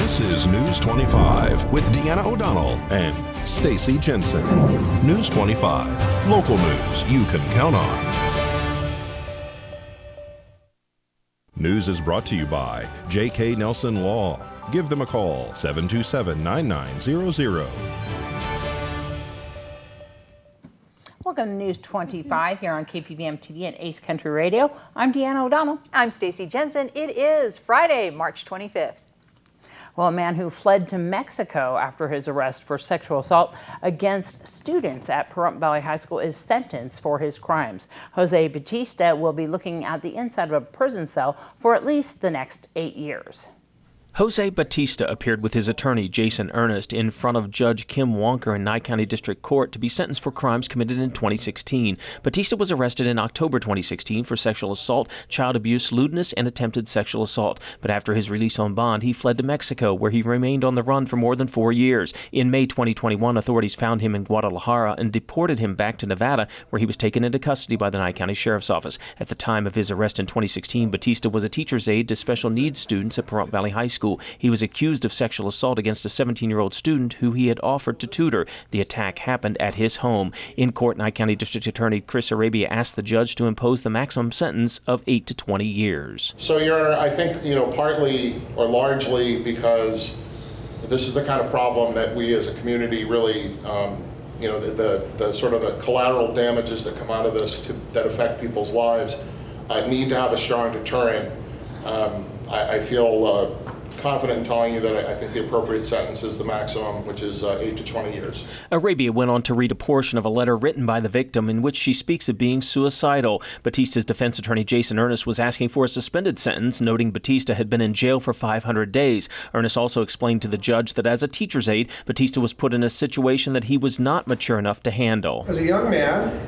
This is News 25 with Deanna O'Donnell and Stacy Jensen. News 25, local news you can count on. News is brought to you by J.K. Nelson Law. Give them a call, 727-9900. Welcome to News 25 here on KPVM TV and Ace Country Radio. I'm Deanna O'Donnell. I'm Stacy Jensen. It is Friday, March 25th. Well, a man who fled to Mexico after his arrest for sexual assault against students at Pahrump Valley High School is sentenced for his crimes. Jose Batista will be looking at the inside of a prison cell for at least the next 8 years. Jose Batista appeared with his attorney, Jason Ernest, in front of Judge Kim Wonker in Nye County District Court to be sentenced for crimes committed in 2016. Batista was arrested in October 2016 for sexual assault, child abuse, lewdness, and attempted sexual assault. But after his release on bond, he fled to Mexico, where he remained on the run for more than 4 years. In May 2021, authorities found him in Guadalajara and deported him back to Nevada, where he was taken into custody by the Nye County Sheriff's Office. At the time of his arrest in 2016, Batista was a teacher's aide to special needs students at Pahrump Valley High School. He was accused of sexual assault against a 17-year-old student who he had offered to tutor. The attack happened at his home. In court, Nye County District Attorney Chris Arabia asked the judge to impose the maximum sentence of 8 to 20 years. So I think, partly or largely because this is the kind of problem that we as a community really, the sort of the collateral damages that come out of this that affect people's lives need to have a strong deterrent. I feel confident in telling you that I think the appropriate sentence is the maximum, which is 8 to 20 years. Arabia went on to read a portion of a letter written by the victim in which she speaks of being suicidal. Batista's defense attorney, Jason Ernest, was asking for a suspended sentence, noting Batista had been in jail for 500 days. Ernest also explained to the judge that as a teacher's aide, Batista was put in a situation that he was not mature enough to handle. As a young man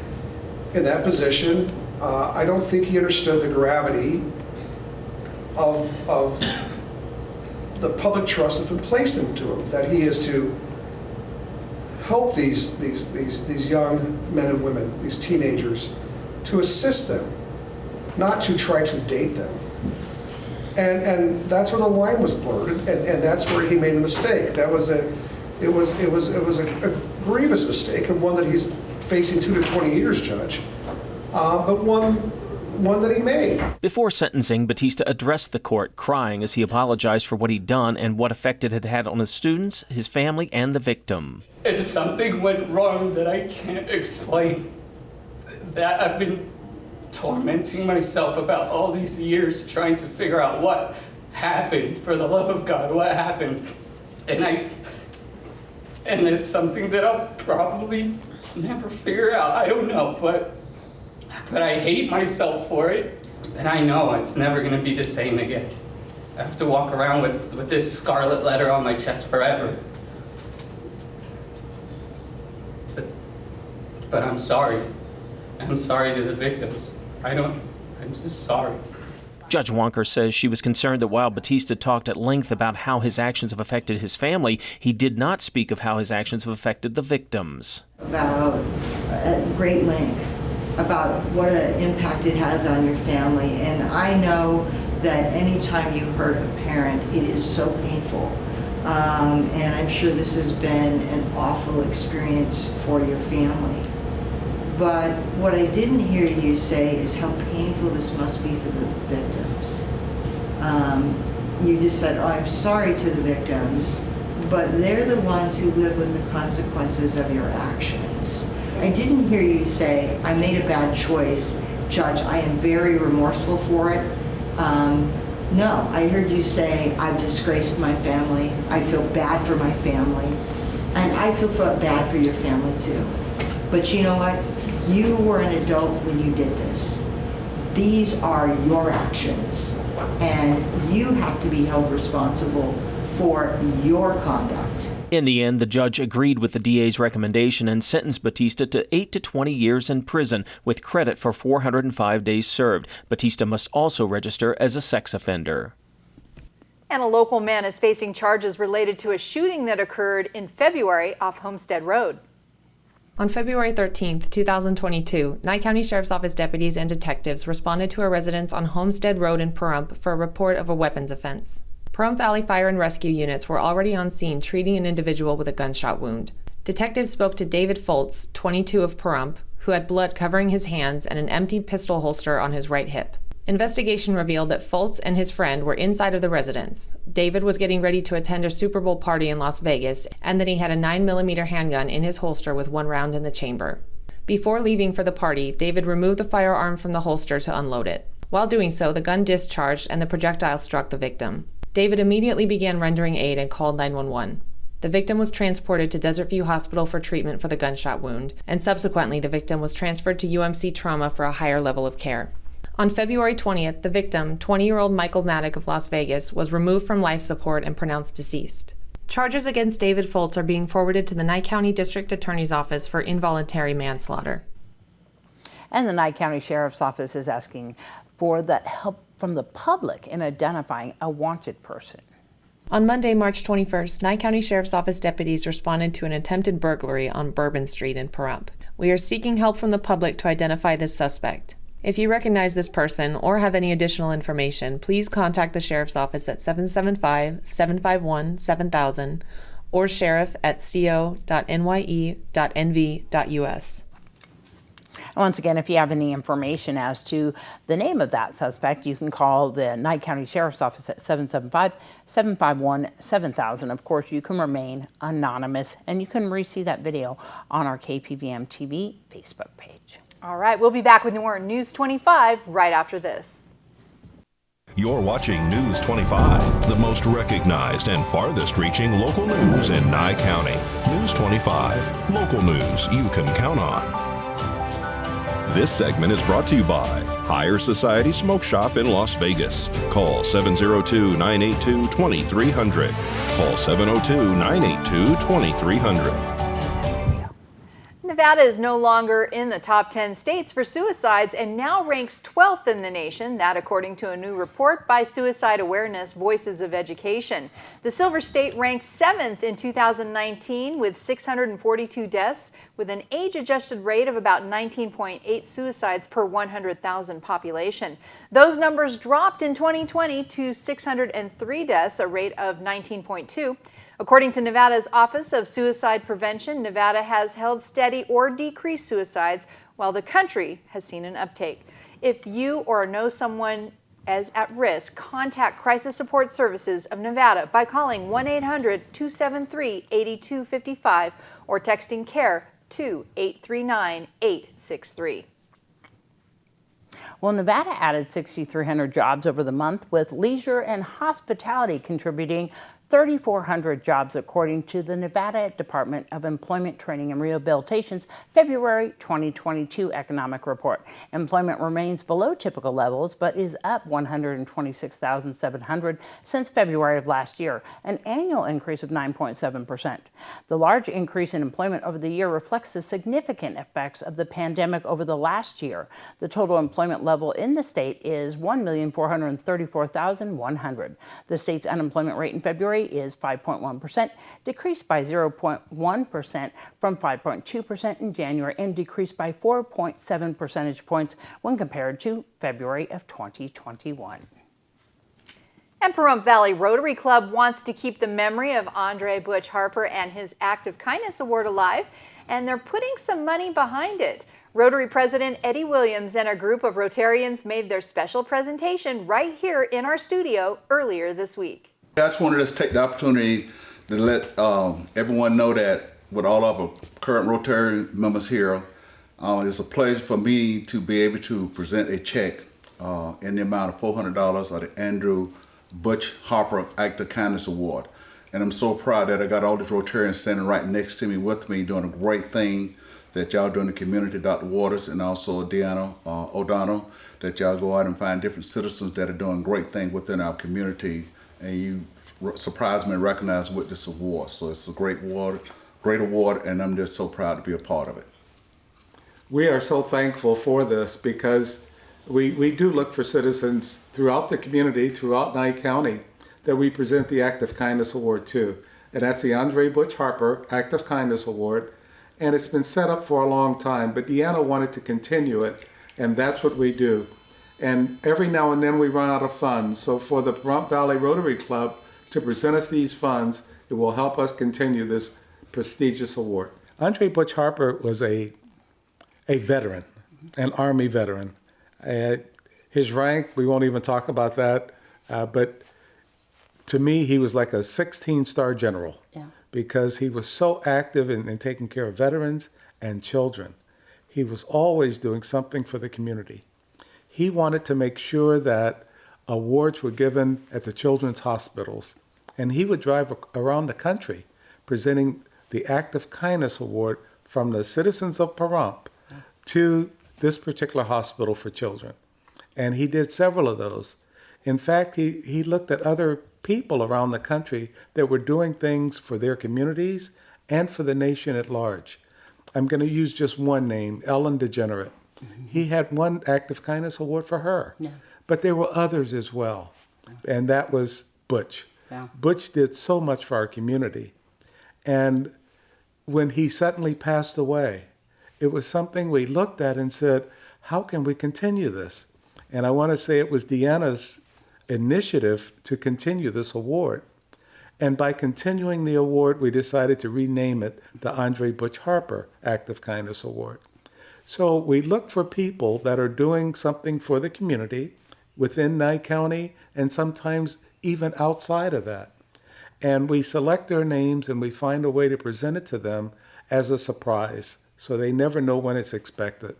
in that position, I don't think he understood the gravity of the public trust that's been placed into him, that he is to help these young men and women, these teenagers, to assist them, not to try to date them. And that's where the line was blurred, and that's where he made the mistake. It was a grievous mistake, and one that he's facing 2 to 20 years, Judge, but one that he made. Before sentencing, Batista addressed the court, crying as he apologized for what he'd done and what effect it had had on his students, his family, and the victim. If something went wrong that I can't explain, that I've been tormenting myself about all these years trying to figure out what happened, for the love of God, what happened. And it's something that I'll probably never figure out. I don't know, but I hate myself for it, and I know it's never going to be the same again. I have to walk around with this scarlet letter on my chest forever. But I'm sorry. I'm sorry to the victims. I'm just sorry. Judge Wonker says she was concerned that while Batista talked at length about how his actions have affected his family, he did not speak of how his actions have affected the victims. About at great length about what an impact it has on your family. And I know that anytime you hurt a parent, it is so painful. And I'm sure this has been an awful experience for your family. But what I didn't hear you say is how painful this must be for the victims. You just said, oh, I'm sorry to the victims, but they're the ones who live with the consequences of your actions. I didn't hear you say, I made a bad choice, Judge, I am very remorseful for it. No, I heard you say, I've disgraced my family, I feel bad for my family, and I feel bad for your family too. But you know what? You were an adult when you did this. These are your actions, and you have to be held responsible for your conduct. In the end, the judge agreed with the DA's recommendation and sentenced Batista to 8 to 20 years in prison with credit for 405 days served. Batista must also register as a sex offender. And a local man is facing charges related to a shooting that occurred in February off Homestead Road. On February 13, 2022, Nye County Sheriff's Office deputies and detectives responded to a residence on Homestead Road in Pahrump for a report of a weapons offense. Pahrump Valley Fire and Rescue units were already on scene treating an individual with a gunshot wound. Detectives spoke to David Foltz, 22 of Pahrump, who had blood covering his hands and an empty pistol holster on his right hip. Investigation revealed that Foltz and his friend were inside of the residence. David was getting ready to attend a Super Bowl party in Las Vegas, and that he had a 9mm handgun in his holster with 1 round in the chamber. Before leaving for the party, David removed the firearm from the holster to unload it. While doing so, the gun discharged and the projectile struck the victim. David immediately began rendering aid and called 911. The victim was transported to Desert View Hospital for treatment for the gunshot wound, and subsequently the victim was transferred to UMC Trauma for a higher level of care. On February 20th, the victim, 20-year-old Michael Maddock of Las Vegas, was removed from life support and pronounced deceased. Charges against David Foltz are being forwarded to the Nye County District Attorney's Office for involuntary manslaughter. And the Nye County Sheriff's Office is asking for that help from the public in identifying a wanted person. On Monday, March 21st, Nye County Sheriff's Office deputies responded to an attempted burglary on Bourbon Street in Pahrump. We are seeking help from the public to identify this suspect. If you recognize this person or have any additional information, please contact the Sheriff's Office at 775-751-7000 or sheriff@co.nye.nv.us. Once again, if you have any information as to the name of that suspect, you can call the Nye County Sheriff's Office at 775-751-7000. Of course, you can remain anonymous, and you can re-see that video on our KPVM TV Facebook page. All right, we'll be back with more News 25 right after this. You're watching News 25, the most recognized and farthest reaching local news in Nye County. News 25, local news you can count on. This segment is brought to you by Higher Society Smoke Shop in Las Vegas. Call 702-982-2300. Call 702-982-2300. Nevada is no longer in the top 10 states for suicides and now ranks 12th in the nation, that according to a new report by Suicide Awareness Voices of Education. The Silver State ranks 7th in 2019 with 642 deaths, with an age-adjusted rate of about 19.8 suicides per 100,000 population. Those numbers dropped in 2020 to 603 deaths, a rate of 19.2. According to Nevada's Office of Suicide Prevention, Nevada has held steady or decreased suicides, while the country has seen an uptake. If you or know someone as at risk, contact Crisis Support Services of Nevada by calling 1-800-273-8255 or texting CARE to 839-863. Well, Nevada added 6,300 jobs over the month, with leisure and hospitality contributing 3,400 jobs, according to the Nevada Department of Employment, Training and Rehabilitation's February 2022 economic report. Employment remains below typical levels, but is up 126,700 since February of last year, an annual increase of 9.7%. The large increase in employment over the year reflects the significant effects of the pandemic over the last year. The total employment level in the state is 1,434,100. The state's unemployment rate in February is 5.1%, decreased by 0.1% from 5.2% in January, and decreased by 4.7 percentage points when compared to February of 2021. And Pahrump Valley Rotary Club wants to keep the memory of Andre Butch Harper and his Act of Kindness Award alive, and they're putting some money behind it. Rotary President Eddie Williams and a group of Rotarians made their special presentation right here in our studio earlier this week. I just wanted to take the opportunity to let everyone know that with all of our current Rotary members here, it's a pleasure for me to be able to present a check in the amount of $400 of the Andrew Butch Harper Act of Kindness Award. And I'm so proud that I got all these Rotarians standing right next to me with me doing a great thing that y'all do in the community, Dr. Waters and also Deanna O'Donnell, that y'all go out and find different citizens that are doing great things within our community, and you surprise me and recognize with this award. So it's a great award, and I'm just so proud to be a part of it. We are so thankful for this because we do look for citizens throughout the community, throughout Nye County, that we present the Act of Kindness Award to. And that's the Andre Butch Harper Act of Kindness Award. And it's been set up for a long time, but Deanna wanted to continue it, and that's what we do. And every now and then we run out of funds. So for the Pahrump Valley Rotary Club to present us these funds, it will help us continue this prestigious award. Andre Butch Harper was a veteran, an Army veteran. His rank, we won't even talk about that, but to me, he was like a 16-star general because he was so active in taking care of veterans and children. He was always doing something for the community. He wanted to make sure that awards were given at the children's hospitals, and he would drive around the country presenting the Act of Kindness Award from the citizens of Pahrump to this particular hospital for children. And he did several of those. In fact, he looked at other people around the country that were doing things for their communities and for the nation at large. I'm going to use just one name, Ellen DeGenerate. He had one Act of Kindness Award for her, but there were others as well, and that was Butch. Butch did so much for our community, and when he suddenly passed away, it was something we looked at and said, how can we continue this? And I want to say it was Deanna's initiative to continue this award. And by continuing the award, we decided to rename it the Andre Butch Harper Act of Kindness Award. So we look for people that are doing something for the community within Nye County and sometimes even outside of that. And we select their names and we find a way to present it to them as a surprise, so they never know when it's expected.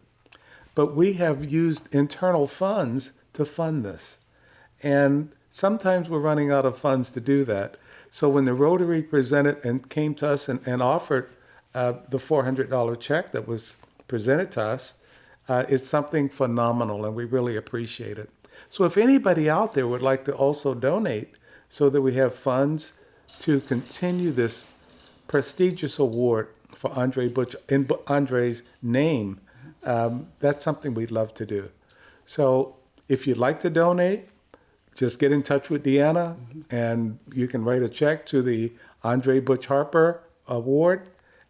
But we have used internal funds to fund this. And sometimes we're running out of funds to do that. So when the Rotary presented and came to us and offered the $400 check that was presented to us, it's something phenomenal, and we really appreciate it. So if anybody out there would like to also donate so that we have funds to continue this prestigious award for Andre Butch in Andre's name, that's something we'd love to do. So if you'd like to donate, just get in touch with Deanna, and you can write a check to the Andre Butch Harper Award,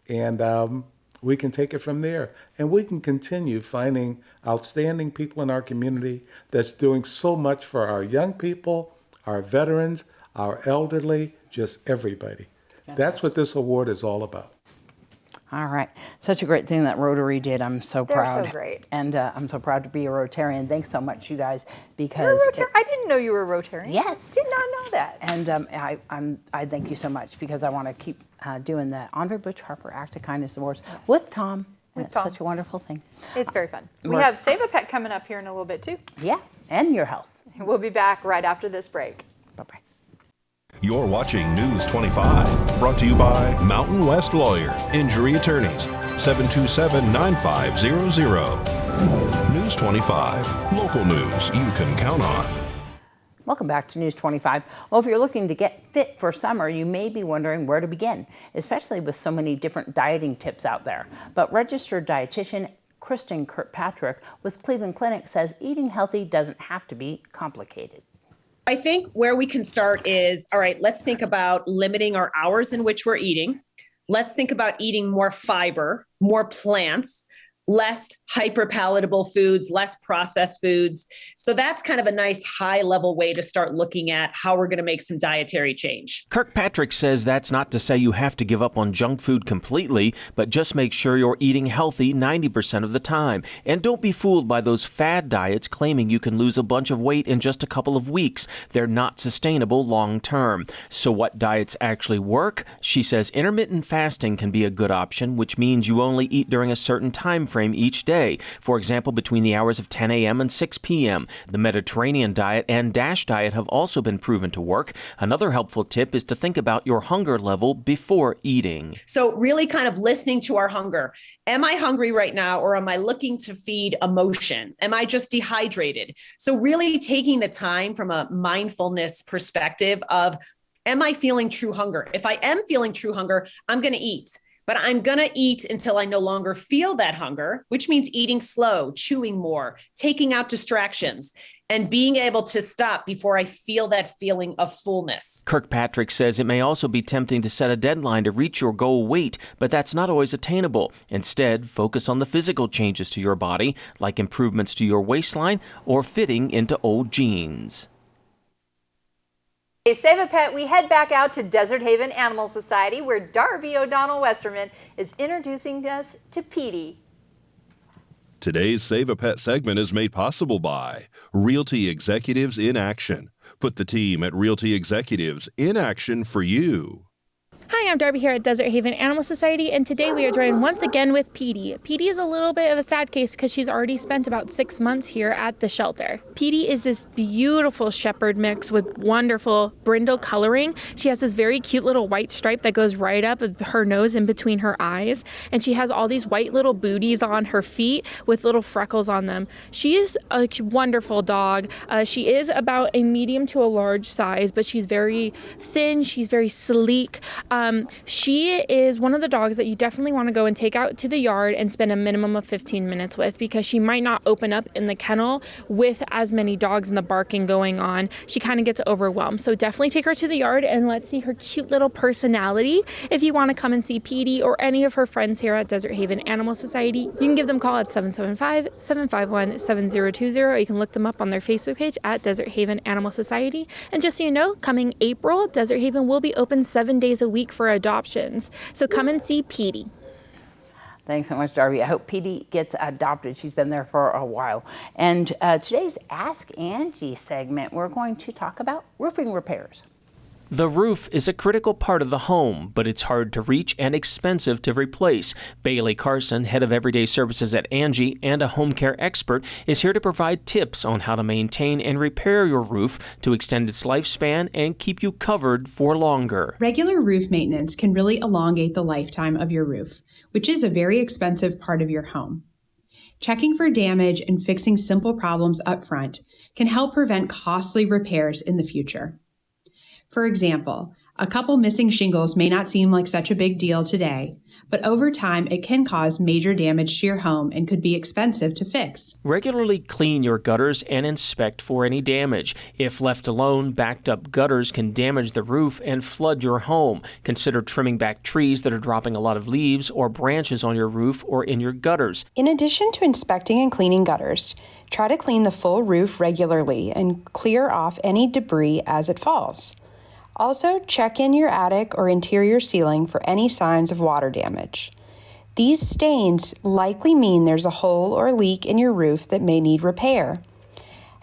and we can take it from there. And we can continue finding outstanding people in our community that's doing so much for our young people, our veterans, our elderly, just everybody. That's what this award is all about. All right. Such a great thing that Rotary did. I'm so proud. They're so great. And I'm so proud to be a Rotarian. Thanks so much, you guys, because... I didn't know you were a Rotarian. Yes. Did not know that. And I thank you so much because I want to keep doing the Andre Butch Harper Act of Kindness Awards with Tom. It's such a wonderful thing. It's very fun. We have Save a Pet coming up here in a little bit, too. Yeah, and your health. We'll be back right after this break. Bye-bye. You're watching News 25, brought to you by Mountain West Lawyer, Injury Attorneys, 727-9500. News 25, local news you can count on. Welcome back to News 25. Well, if you're looking to get fit for summer, you may be wondering where to begin, especially with so many different dieting tips out there. But registered dietitian Kristen Kirkpatrick with Cleveland Clinic says eating healthy doesn't have to be complicated. I think where we can start is, all right, let's think about limiting our hours in which we're eating. Let's think about eating more fiber, more plants, less hyperpalatable foods, less processed foods. So that's kind of a nice high level way to start looking at how we're going to make some dietary change. Kirkpatrick says that's not to say you have to give up on junk food completely, but just make sure you're eating healthy 90% of the time. And don't be fooled by those fad diets claiming you can lose a bunch of weight in just a couple of weeks. They're not sustainable long term. So what diets actually work? She says intermittent fasting can be a good option, which means you only eat during a certain time frame each day. For example, between the hours of 10 a.m. and 6 p.m. The Mediterranean diet and DASH diet have also been proven to work. Another helpful tip is to think about your hunger level before eating. So really kind of listening to our hunger. Am I hungry right now, or am I looking to feed emotion? Am I just dehydrated? So really taking the time from a mindfulness perspective of, am I feeling true hunger? If I am feeling true hunger, I'm going to eat. but I'm going to eat until I no longer feel that hunger, which means eating slow, chewing more, taking out distractions, and being able to stop before I feel that feeling of fullness. Kirkpatrick says it may also be tempting to set a deadline to reach your goal weight, but that's not always attainable. Instead, focus on the physical changes to your body, like improvements to your waistline or fitting into old jeans. Hey, Save a Pet, we head back out to Desert Haven Animal Society, where Darby O'Donnell Westerman is introducing us to Petey. Today's Save a Pet segment is made possible by Realty Executives in Action. Put the team at Realty Executives in action for you. Hi, I'm Darby here at Desert Haven Animal Society, and today we are joined once again with Petey. Petey is a little bit of a sad case because she's already spent about 6 months here at the shelter. Petey is this beautiful shepherd mix with wonderful brindle coloring. She has this very cute little white stripe that goes right up her nose in between her eyes, and she has all these white little booties on her feet with little freckles on them. She is a wonderful dog. She is about a medium to a large size, but she's very thin. She's very sleek. She is one of the dogs that you definitely want to go and take out to the yard and spend a minimum of 15 minutes with, because she might not open up in the kennel with as many dogs and the barking going on. She kind of gets overwhelmed. So definitely take her to the yard and let's see her cute little personality. If you want to come and see Petey or any of her friends here at Desert Haven Animal Society, you can give them a call at 775-751-7020, or you can look them up on their Facebook page at Desert Haven Animal Society. And just so you know, coming April, Desert Haven will be open 7 days a week for adoptions. So come and see Petey. Thanks so much, Darby. I hope Petey gets adopted. She's been there for a while. And today's Ask Angie segment, we're going to talk about roofing repairs. The roof is a critical part of the home, but it's hard to reach and expensive to replace. Bailey Carson, head of Everyday Services at Angie and a home care expert, is here to provide tips on how to maintain and repair your roof to extend its lifespan and keep you covered for longer. Regular roof maintenance can really elongate the lifetime of your roof, which is a very expensive part of your home. Checking for damage and fixing simple problems up front can help prevent costly repairs in the future. For example, a couple missing shingles may not seem like such a big deal today, but over time it can cause major damage to your home and could be expensive to fix. Regularly clean your gutters and inspect for any damage. If left alone, backed up gutters can damage the roof and flood your home. Consider trimming back trees that are dropping a lot of leaves or branches on your roof or in your gutters. In addition to inspecting and cleaning gutters, try to clean the full roof regularly and clear off any debris as it falls. Also, check in your attic or interior ceiling for any signs of water damage. These stains likely mean there's a hole or leak in your roof that may need repair.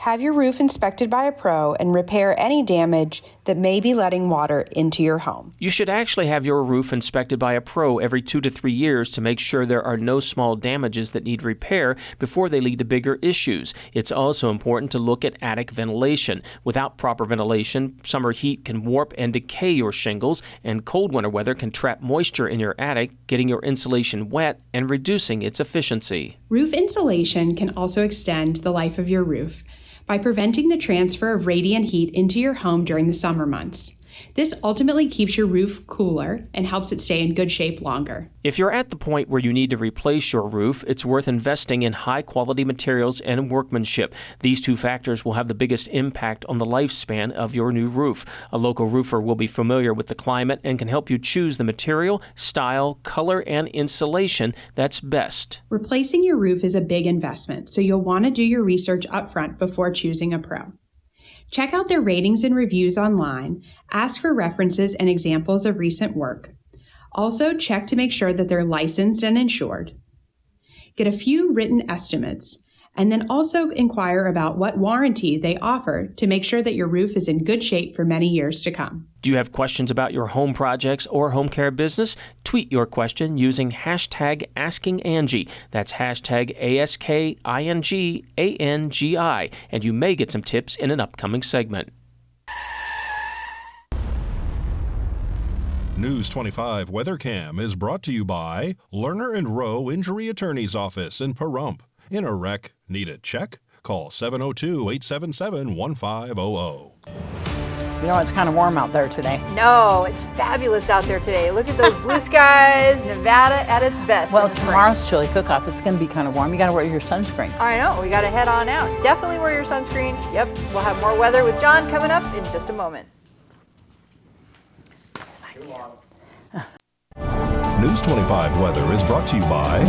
Have your roof inspected by a pro and repair any damage that may be letting water into your home. You should actually have your roof inspected by a pro every 2 to 3 years to make sure there are no small damages that need repair before they lead to bigger issues. It's also important to look at attic ventilation. Without proper ventilation, summer heat can warp and decay your shingles, and cold winter weather can trap moisture in your attic, getting your insulation wet and reducing its efficiency. Roof insulation can also extend the life of your roof by preventing the transfer of radiant heat into your home during the summer months. This ultimately keeps your roof cooler and helps it stay in good shape longer. If you're at the point where you need to replace your roof, it's worth investing in high-quality materials and workmanship. These two factors will have the biggest impact on the lifespan of your new roof. A local roofer will be familiar with the climate and can help you choose the material, style, color, and insulation that's best. Replacing your roof is a big investment, so you'll want to do your research up front before choosing a pro. Check out their ratings and reviews online, ask for references and examples of recent work. Also, check to make sure that they're licensed and insured. Get a few written estimates, and then also inquire about what warranty they offer to make sure that your roof is in good shape for many years to come. Do you have questions about your home projects or home care business? Tweet your question using hashtag AskingAngie. That's hashtag AskingAngie, and you may get some tips in an upcoming segment. News 25 WeatherCam is brought to you by Lerner and Rowe Injury Attorney's Office in Pahrump. In a wreck, need a check? Call 702-877-1500. You know, it's kind of warm out there today. No, it's fabulous out there today. Look at those blue skies, Nevada at its best. Well, tomorrow's chili cook-off. It's going to be kind of warm. You got to wear your sunscreen. I know. We got to head on out. Definitely wear your sunscreen. Yep. We'll have more weather with John coming up in just a moment. News 25 weather is brought to you by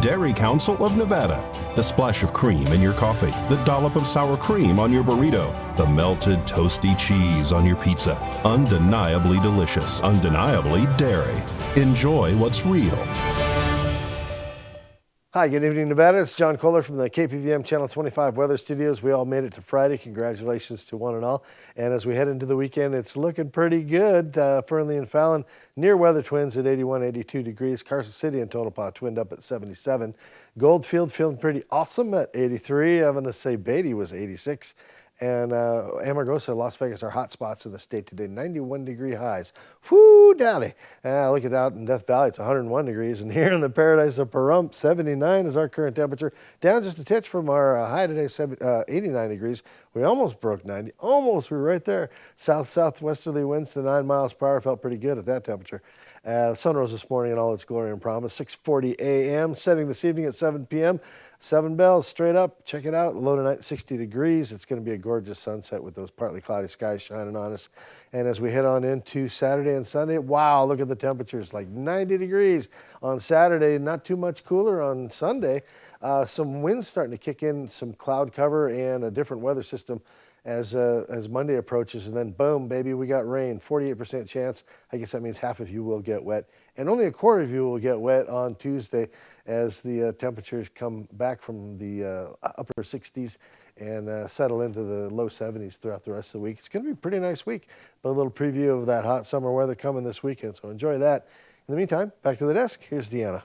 Dairy Council of Nevada. The splash of cream in your coffee, the dollop of sour cream on your burrito, the melted toasty cheese on your pizza. Undeniably delicious, undeniably dairy. Enjoy what's real. Hi, good evening, Nevada. It's John Kohler from the KPVM Channel 25 Weather Studios. We all made it to Friday. Congratulations to one and all. And as we head into the weekend, it's looking pretty good. Fernley and Fallon near weather twins at 81, 82 degrees. Carson City and Tonopah twinned up at 77. Goldfield feeling pretty awesome at 83. I'm going to say Beatty was 86. And Amargosa, Las Vegas are hot spots in the state today, 91 degree highs. Whoo, dowdy. Look at out in Death Valley, it's 101 degrees. And here in the paradise of Pahrump, 79 is our current temperature. Down just a titch from our high today, 89 degrees. We almost broke 90, almost, we were right there. South-southwesterly winds to 9 miles per hour, felt pretty good at that temperature. The sun rose this morning in all its glory and promise, 6:40 a.m., setting this evening at 7 p.m. 7 bells straight up. Check it out. Low tonight, 60 degrees. It's going to be a gorgeous sunset with those partly cloudy skies shining on us. And as we head on into Saturday and Sunday, wow, look at the temperatures, like 90 degrees on Saturday. Not too much cooler on Sunday. Some winds starting to kick in, some cloud cover and a different weather system as Monday approaches. And then boom, baby, we got rain. 48% chance. I guess that means half of you will get wet. And only a quarter of you will get wet on Tuesday as the temperatures come back from the upper 60s and settle into the low 70s throughout the rest of the week. It's going to be a pretty nice week, but a little preview of that hot summer weather coming this weekend, so enjoy that. In the meantime, back to the desk. Here's Deanna.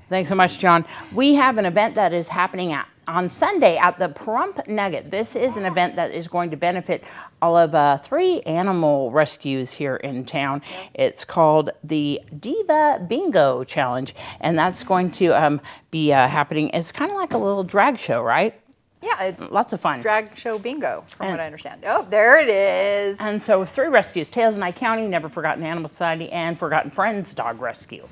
Thanks so much, John. We have an event that is happening on Sunday at the Pahrump Nugget. This is an event that is going to benefit all of 3 animal rescues here in town. It's called the Diva Bingo Challenge, and that's going to be happening. It's kind of like a little drag show, right? Yeah, it's lots of fun. Drag show bingo, from what I understand. Oh, there it is. And so 3 rescues, Tails in Nye County, Never Forgotten Animal Society, and Forgotten Friends Dog Rescue.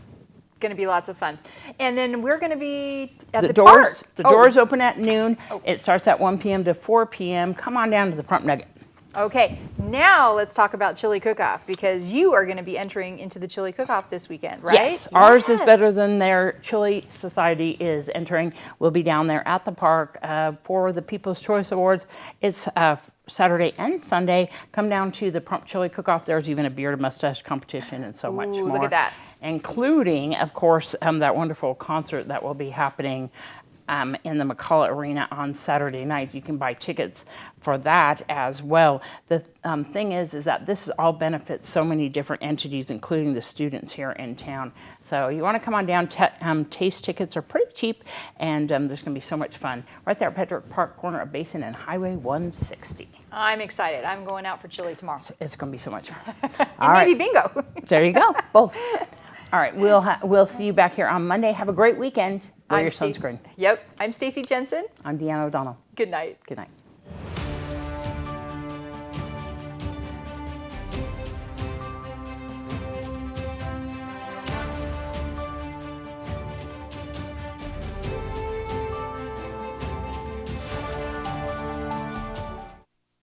Going to be lots of fun. And then we're going to be at the doors, park. The doors open at noon. It starts at 1 p.m. to 4 p.m. Come on down to the Pahrump Nugget. Okay, now let's talk about Chili Cook-Off, because you are going to be entering into the Chili Cook-Off this weekend, right? Yes, ours is better than their. Chili Society is entering. We'll be down there at the park for the People's Choice Awards. It's Saturday and Sunday. Come down to the Pahrump Chili Cook-Off. There's even a beard mustache competition and so much more. Look at that. Including, of course, that wonderful concert that will be happening in the McCullough Arena on Saturday night. You can buy tickets for that as well. The thing is that this all benefits so many different entities, including the students here in town. So you want to come on down. Taste tickets are pretty cheap, and there's going to be so much fun. Right there at Petrick Park, corner of Basin and Highway 160. I'm excited. I'm going out for chili tomorrow. It's going to be so much fun. And maybe bingo. There you go. Both. All right, we'll see you back here on Monday. Have a great weekend. Wear your sunscreen. Yep. I'm Stacy Jensen. I'm Deanna O'Donnell. Good night. Good night.